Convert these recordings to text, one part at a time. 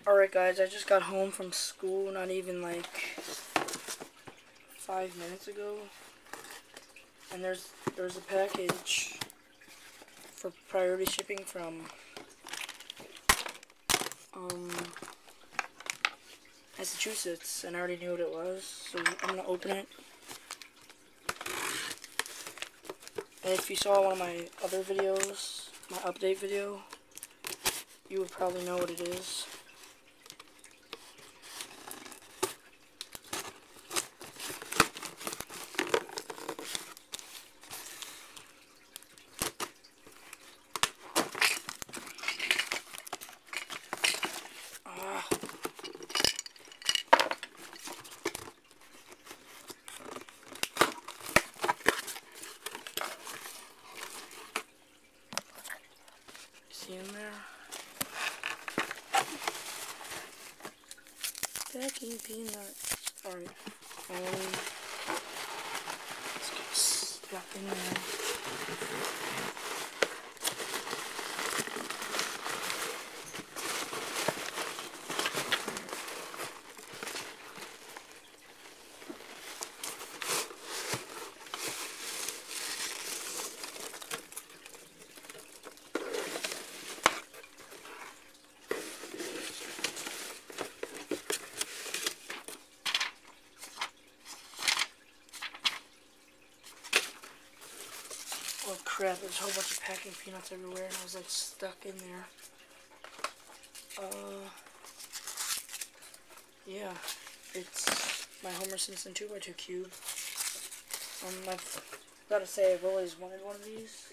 Alright guys, I just got home from school not even like 5 minutes ago. And there's a package for priority shipping from Massachusetts, and I already knew what it was, so I'm gonna open it. And if you saw one of my other videos, my update video, you would probably know what it is. See in there? Packing peanuts. Alright. Let's get stuff in there. Oh crap, there's a whole bunch of packing peanuts everywhere, and I was like stuck in there. Yeah, it's my Homer Simpson 2x2 cube. I've got to say, I've always wanted one of these.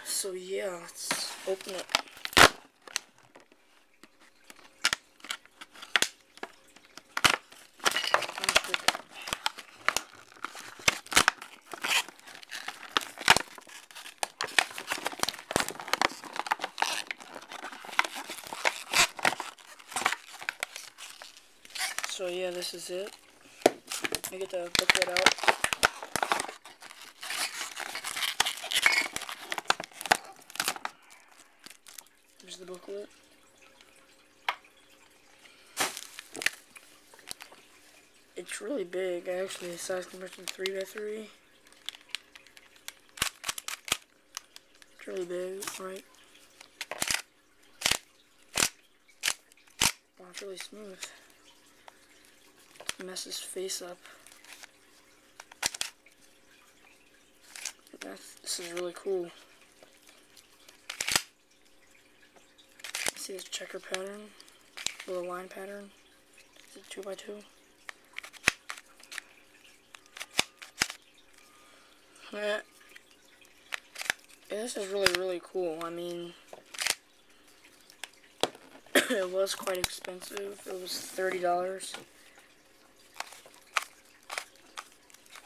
So yeah, let's open it. So yeah, this is it. Let me get the booklet out. Here's the booklet. It's really big, actually. The size conversion 3x3. It's really big, right? Wow, it's really smooth. Mess his face up. This is really cool. See this checker pattern? Little line pattern? Is it 2x2? Yeah, this is really cool. I mean, it was quite expensive. It was $30.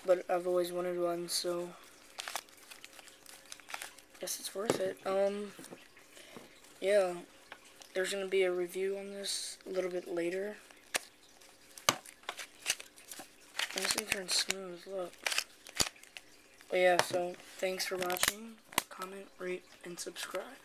But I've always wanted one, so guess it's worth it. Yeah, there's gonna be a review on this a little bit later. And this thing turns smooth, look. But yeah, so thanks for watching. Comment, rate, and subscribe.